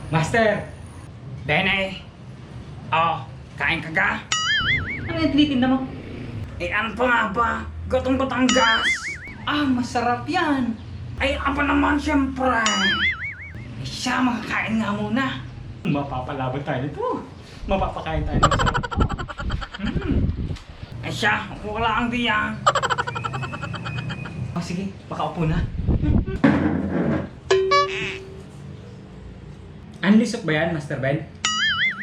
Master! Bene! Oh, kain ka ga? Ano yung tinitinda mo? Eh ano pa nga ba? Gotong Batangas! Ah, masarap yan. Ay apa naman siyempre! Eh siya, makakain nga muna. Mapapalaban tayo nito. Mapapakain tayo nito. Ay siya, wala ang diyan. Oh, sige, pakaupo na. Unlisok ba yan, Master Ben?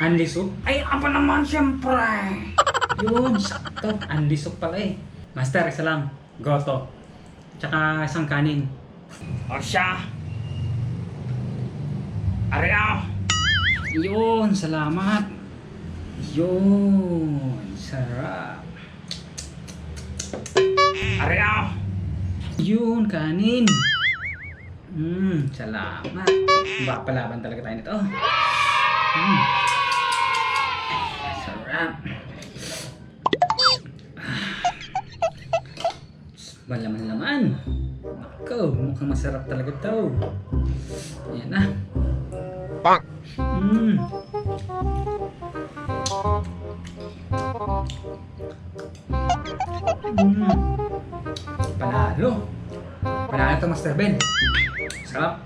Unlisok? Ay apa naman siyempre! Yun, sakto. Unlisok pala eh. Master, isa lang. Goto. Tsaka isang kanin. O siya. Ariao. Yun, salamat. Yun. Sarap. Ariao. Yun, kanin. Salamat. Mapapalaban talaga tayo nito. Sarap. Malaman-laman. Nako, mukhang masarap talaga to. Ayan na. Bonk. Panalo. Panalo to, Master Ben. Sarap.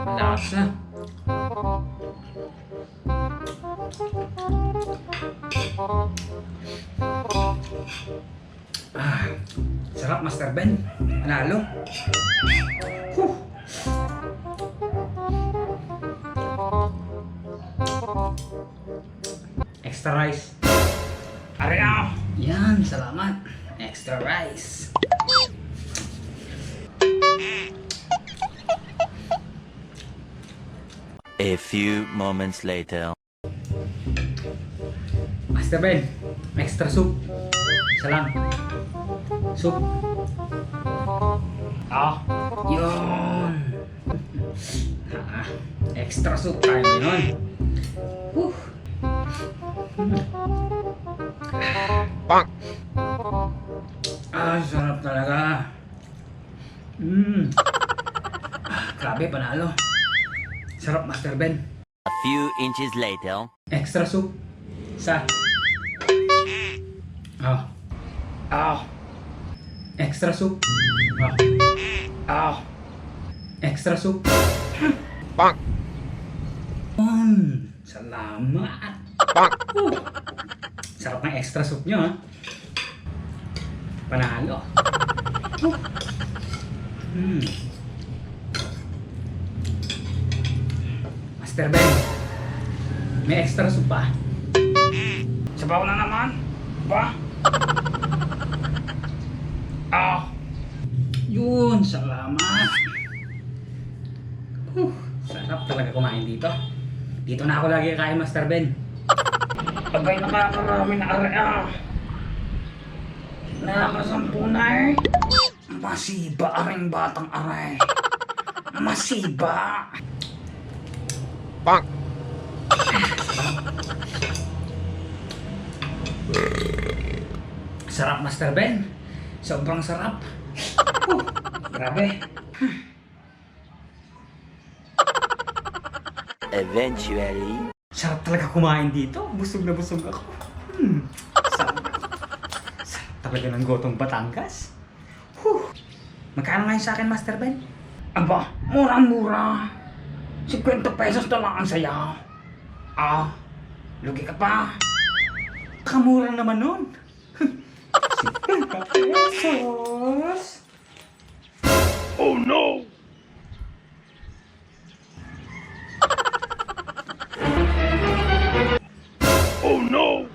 Malasa. Sarap, Master Ben. Panalo. Huh. Extra rice. Ariao. Yan, salamat. Extra rice. A few moments later. Master Ben, extra soup. Isa lang. Soup. Yun. Extra soup tayo ngayon. Huh. Bonk. Sarap talaga. Grabe, panalo. Sarap, Master Ben. A few inches later. Extra soup. Isa. Extra soup. Extra soup. Bonk. Salamat. Bonk. Sarap ng extra soup nyo, ha? Panalo. Master Ben, may extra soup pa? Sabaw na naman. Ba? Yun, salamat. Sarap talaga kumain dito. Dito na ako lagi kain, Master Ben. Abay, nakakarami na area. Nakakasampu na eh. Masiba aring batang aray. Masiba. Bonk. Sarap, Master Ben. Sobrang sarap. Grabe. Eventually. Sarap talaga kumain dito. Busog na busog ako. Sarap. Sarap talaga ng gotong Batangas. Magkano ngayon sa akin, Master Ben? Aba, murang-mura. 50 pesos na lang ang saya. Lugi ka pa. Kamura naman nun. 50 pesos. Oh no! Oh no!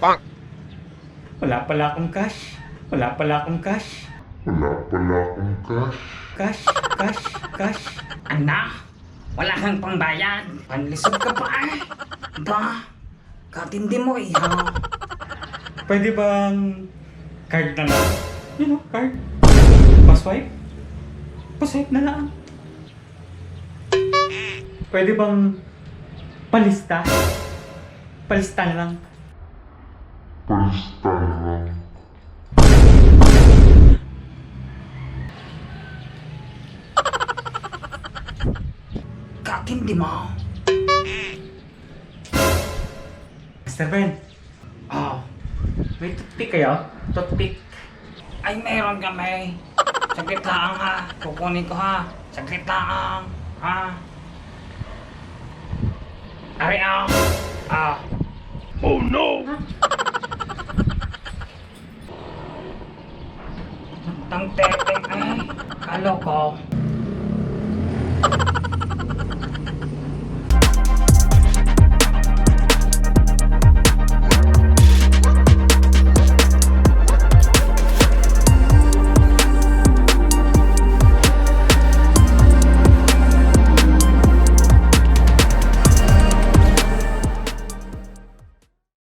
Bonk. Wala pala akong cash. Wala pala akong cash. Cash. Anak, wala kang pangbayad. Panlisod ka pa eh. Ba, katindi mo eh ha. Pwede bang card na lang? You know, card. Paswipe? Paswipe na lang. Pwede bang palista? Palistan lang. Katindi mo. Mr. Ben, Oh, may toothpick kayo? Toothpick. ay meron kami. Saglit lang ha. Kukunin ko ha. Saglit lang. Ha? Ari Oh no! Tang teteng kalo ko.